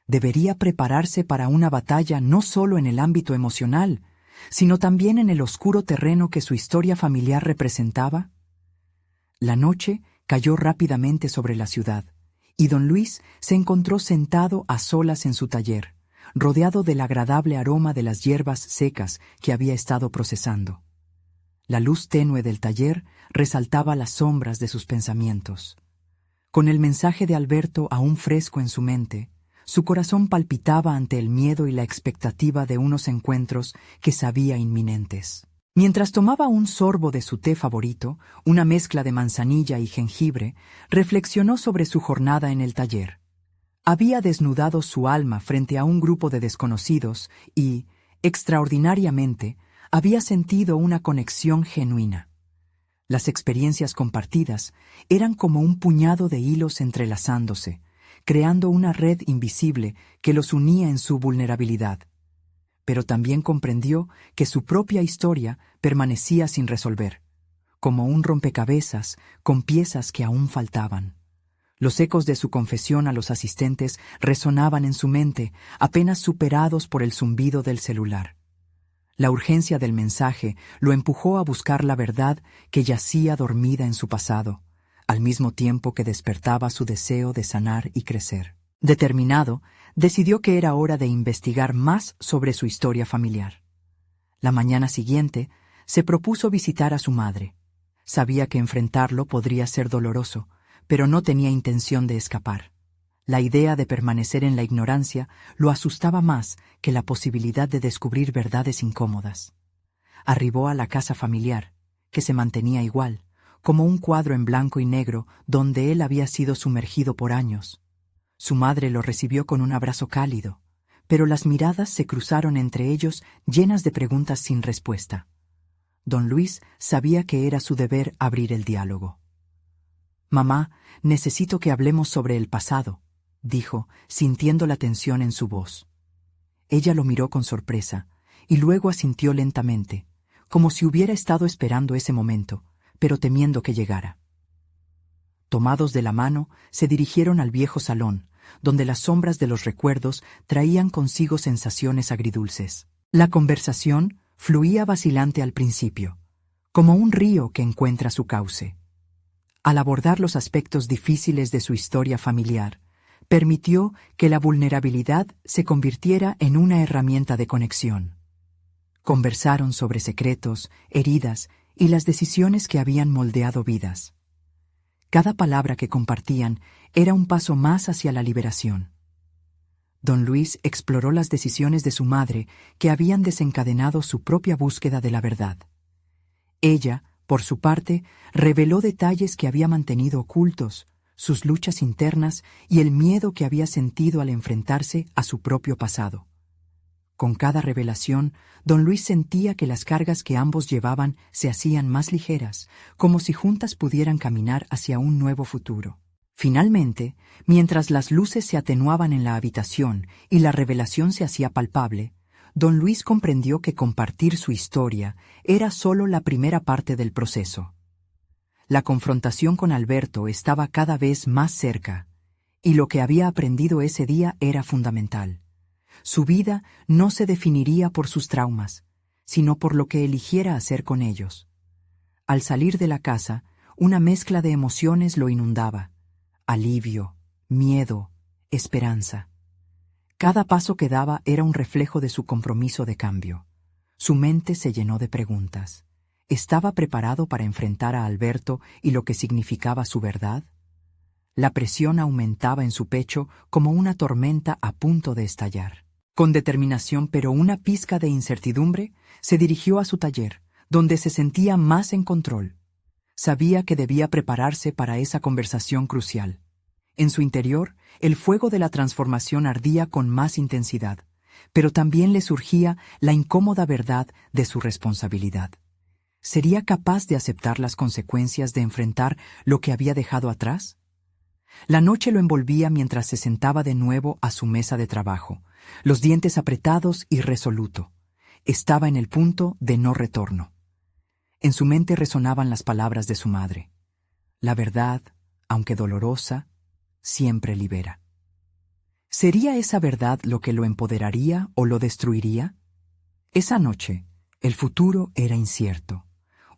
Debería prepararse para una batalla no solo en el ámbito emocional, sino también en el oscuro terreno que su historia familiar representaba. La noche cayó rápidamente sobre la ciudad, y don Luis se encontró sentado a solas en su taller, rodeado del agradable aroma de las hierbas secas que había estado procesando. La luz tenue del taller resaltaba las sombras de sus pensamientos. Con el mensaje de Alberto aún fresco en su mente, su corazón palpitaba ante el miedo y la expectativa de unos encuentros que sabía inminentes. Mientras tomaba un sorbo de su té favorito, una mezcla de manzanilla y jengibre, reflexionó sobre su jornada en el taller. Había desnudado su alma frente a un grupo de desconocidos y, extraordinariamente, había sentido una conexión genuina. Las experiencias compartidas eran como un puñado de hilos entrelazándose, creando una red invisible que los unía en su vulnerabilidad. Pero también comprendió que su propia historia permanecía sin resolver, como un rompecabezas con piezas que aún faltaban. Los ecos de su confesión a los asistentes resonaban en su mente, apenas superados por el zumbido del celular. La urgencia del mensaje lo empujó a buscar la verdad que yacía dormida en su pasado, al mismo tiempo que despertaba su deseo de sanar y crecer. Determinado, decidió que era hora de investigar más sobre su historia familiar. La mañana siguiente, se propuso visitar a su madre. Sabía que enfrentarlo podría ser doloroso, pero no tenía intención de escapar. La idea de permanecer en la ignorancia lo asustaba más que la posibilidad de descubrir verdades incómodas. Arribó a la casa familiar, que se mantenía igual, como un cuadro en blanco y negro donde él había sido sumergido por años. Su madre lo recibió con un abrazo cálido, pero las miradas se cruzaron entre ellos llenas de preguntas sin respuesta. Don Luis sabía que era su deber abrir el diálogo. «Mamá, necesito que hablemos sobre el pasado», dijo, sintiendo la tensión en su voz. Ella lo miró con sorpresa, y luego asintió lentamente, como si hubiera estado esperando ese momento, pero temiendo que llegara. Tomados de la mano, se dirigieron al viejo salón, donde las sombras de los recuerdos traían consigo sensaciones agridulces. La conversación fluía vacilante al principio, como un río que encuentra su cauce. Al abordar los aspectos difíciles de su historia familiar, permitió que la vulnerabilidad se convirtiera en una herramienta de conexión. Conversaron sobre secretos, heridas y las decisiones que habían moldeado vidas. Cada palabra que compartían era un paso más hacia la liberación. Don Luis exploró las decisiones de su madre que habían desencadenado su propia búsqueda de la verdad. Ella, por su parte, reveló detalles que había mantenido ocultos, sus luchas internas y el miedo que había sentido al enfrentarse a su propio pasado. Con cada revelación, don Luis sentía que las cargas que ambos llevaban se hacían más ligeras, como si juntas pudieran caminar hacia un nuevo futuro. Finalmente, mientras las luces se atenuaban en la habitación y la revelación se hacía palpable, don Luis comprendió que compartir su historia era solo la primera parte del proceso. La confrontación con Alberto estaba cada vez más cerca, y lo que había aprendido ese día era fundamental. Su vida no se definiría por sus traumas, sino por lo que eligiera hacer con ellos. Al salir de la casa, una mezcla de emociones lo inundaba: alivio, miedo, esperanza. Cada paso que daba era un reflejo de su compromiso de cambio. Su mente se llenó de preguntas. ¿Estaba preparado para enfrentar a Alberto y lo que significaba su verdad? La presión aumentaba en su pecho como una tormenta a punto de estallar. Con determinación pero una pizca de incertidumbre, se dirigió a su taller, donde se sentía más en control. Sabía que debía prepararse para esa conversación crucial. En su interior, el fuego de la transformación ardía con más intensidad, pero también le surgía la incómoda verdad de su responsabilidad. ¿Sería capaz de aceptar las consecuencias de enfrentar lo que había dejado atrás? La noche lo envolvía mientras se sentaba de nuevo a su mesa de trabajo, los dientes apretados y resoluto. Estaba en el punto de no retorno. En su mente resonaban las palabras de su madre. La verdad, aunque dolorosa, siempre libera. ¿Sería esa verdad lo que lo empoderaría o lo destruiría? Esa noche, el futuro era incierto,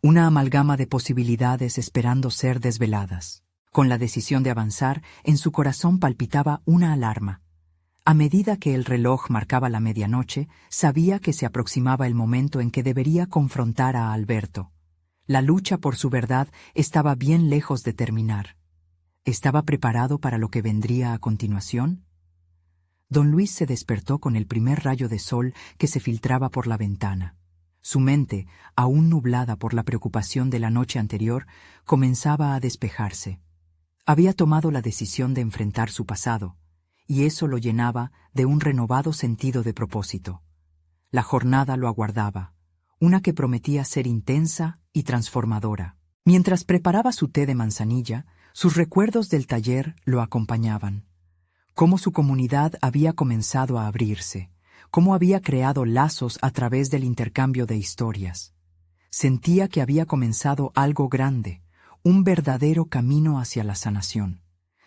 una amalgama de posibilidades esperando ser desveladas. Con la decisión de avanzar, en su corazón palpitaba una alarma. A medida que el reloj marcaba la medianoche, sabía que se aproximaba el momento en que debería confrontar a Alberto. La lucha por su verdad estaba bien lejos de terminar. ¿Estaba preparado para lo que vendría a continuación? Don Luis se despertó con el primer rayo de sol que se filtraba por la ventana. Su mente, aún nublada por la preocupación de la noche anterior, comenzaba a despejarse. Había tomado la decisión de enfrentar su pasado, y eso lo llenaba de un renovado sentido de propósito. La jornada lo aguardaba, una que prometía ser intensa y transformadora. Mientras preparaba su té de manzanilla, sus recuerdos del taller lo acompañaban. Cómo su comunidad había comenzado a abrirse, cómo había creado lazos a través del intercambio de historias. Sentía que había comenzado algo grande, un verdadero camino hacia la sanación.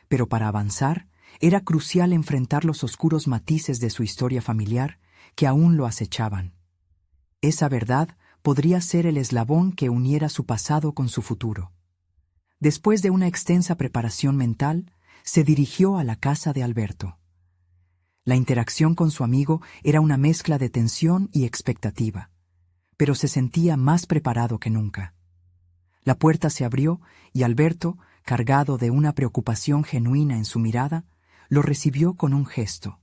Pero para avanzar, era crucial enfrentar los oscuros matices de su historia familiar que aún lo acechaban. Esa verdad podría ser el eslabón que uniera su pasado con su futuro. Después de una extensa preparación mental, se dirigió a la casa de Alberto. La interacción con su amigo era una mezcla de tensión y expectativa, pero se sentía más preparado que nunca. La puerta se abrió y Alberto, cargado de una preocupación genuina en su mirada, lo recibió con un gesto.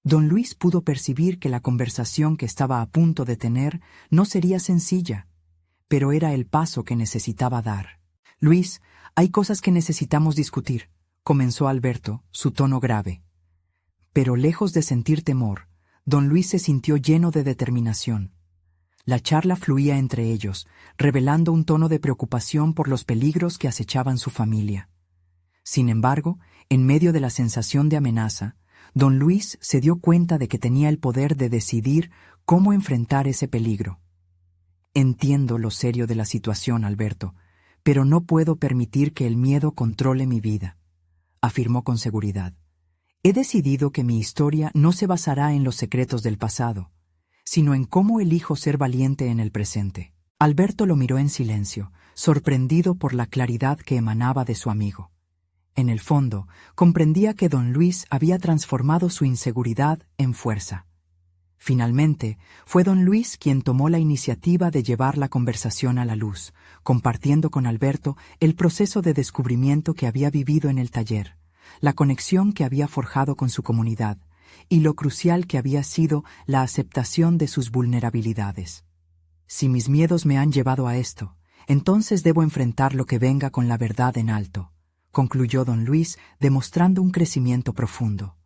Don Luis pudo percibir que la conversación que estaba a punto de tener no sería sencilla, pero era el paso que necesitaba dar. «Luis, hay cosas que necesitamos discutir», comenzó Alberto, su tono grave. Pero lejos de sentir temor, don Luis se sintió lleno de determinación. La charla fluía entre ellos, revelando un tono de preocupación por los peligros que acechaban su familia. Sin embargo, en medio de la sensación de amenaza, don Luis se dio cuenta de que tenía el poder de decidir cómo enfrentar ese peligro. «Entiendo lo serio de la situación, Alberto, pero no puedo permitir que el miedo controle mi vida», afirmó con seguridad. «He decidido que mi historia no se basará en los secretos del pasado, sino en cómo elijo ser valiente en el presente». Alberto lo miró en silencio, sorprendido por la claridad que emanaba de su amigo. En el fondo, comprendía que don Luis había transformado su inseguridad en fuerza. Finalmente, fue don Luis quien tomó la iniciativa de llevar la conversación a la luz, compartiendo con Alberto el proceso de descubrimiento que había vivido en el taller, la conexión que había forjado con su comunidad y lo crucial que había sido la aceptación de sus vulnerabilidades. «Si mis miedos me han llevado a esto, entonces debo enfrentar lo que venga con la verdad en alto», concluyó don Luis, demostrando un crecimiento profundo.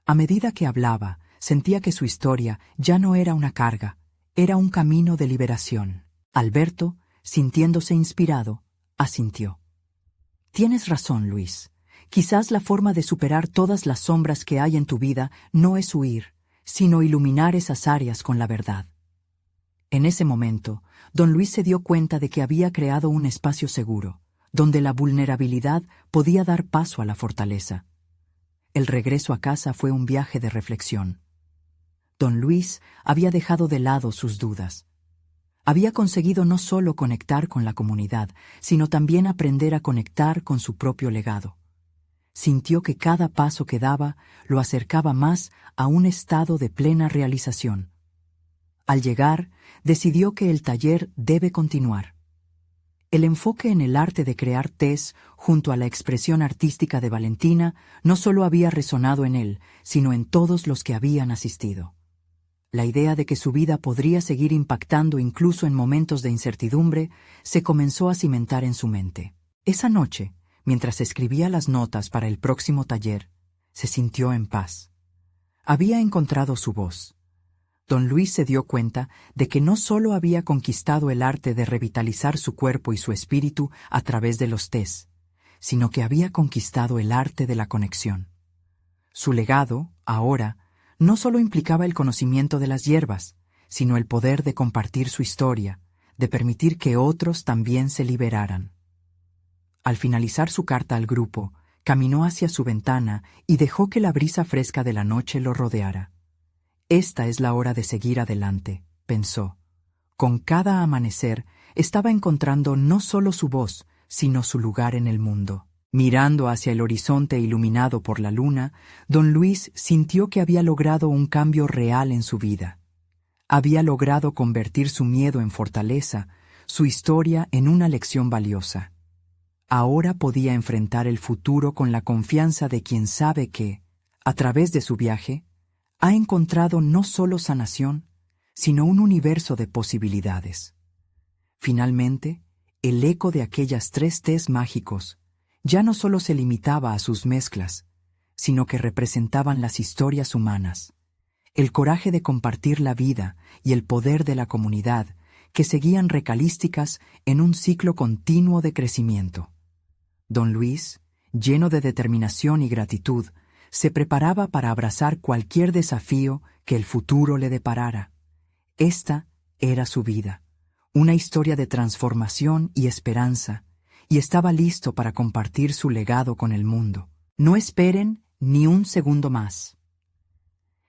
A medida que hablaba, sentía que su historia ya no era una carga, era un camino de liberación. Alberto, sintiéndose inspirado, asintió. «Tienes razón, Luis. Quizás la forma de superar todas las sombras que hay en tu vida no es huir, sino iluminar esas áreas con la verdad». En ese momento, don Luis se dio cuenta de que había creado un espacio seguro, donde la vulnerabilidad podía dar paso a la fortaleza. El regreso a casa fue un viaje de reflexión. Don Luis había dejado de lado sus dudas. Había conseguido no solo conectar con la comunidad, sino también aprender a conectar con su propio legado. Sintió que cada paso que daba lo acercaba más a un estado de plena realización. Al llegar, decidió que el taller debe continuar. El enfoque en el arte de crear tés junto a la expresión artística de Valentina no solo había resonado en él, sino en todos los que habían asistido. La idea de que su vida podría seguir impactando incluso en momentos de incertidumbre se comenzó a cimentar en su mente. Esa noche, mientras escribía las notas para el próximo taller, se sintió en paz. Había encontrado su voz. Don Luis se dio cuenta de que no solo había conquistado el arte de revitalizar su cuerpo y su espíritu a través de los tés, sino que había conquistado el arte de la conexión. Su legado, ahora, no solo implicaba el conocimiento de las hierbas, sino el poder de compartir su historia, de permitir que otros también se liberaran. Al finalizar su carta al grupo, caminó hacia su ventana y dejó que la brisa fresca de la noche lo rodeara. Esta es la hora de seguir adelante, pensó. Con cada amanecer estaba encontrando no solo su voz, sino su lugar en el mundo. Mirando hacia el horizonte iluminado por la luna, don Luis sintió que había logrado un cambio real en su vida. Había logrado convertir su miedo en fortaleza, su historia en una lección valiosa. Ahora podía enfrentar el futuro con la confianza de quien sabe que, a través de su viaje, ha encontrado no solo sanación, sino un universo de posibilidades. Finalmente, el eco de aquellas 3 tés mágicos ya no solo se limitaba a sus mezclas, sino que representaban las historias humanas, el coraje de compartir la vida y el poder de la comunidad que seguían recalísticas en un ciclo continuo de crecimiento. Don Luis, lleno de determinación y gratitud, se preparaba para abrazar cualquier desafío que el futuro le deparara. Esta era su vida, una historia de transformación y esperanza, y estaba listo para compartir su legado con el mundo. No esperen ni un segundo más.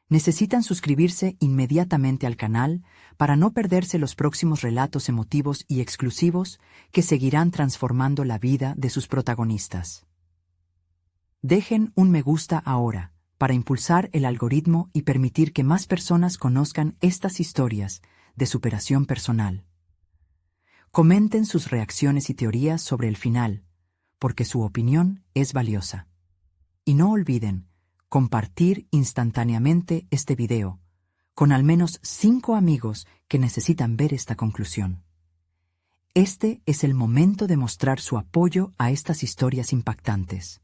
Necesitan suscribirse inmediatamente al canal para no perderse los próximos relatos emotivos y exclusivos que seguirán transformando la vida de sus protagonistas. Dejen un me gusta ahora para impulsar el algoritmo y permitir que más personas conozcan estas historias de superación personal. Comenten sus reacciones y teorías sobre el final, porque su opinión es valiosa. Y no olviden compartir instantáneamente este video con al menos 5 amigos que necesitan ver esta conclusión. Este es el momento de mostrar su apoyo a estas historias impactantes.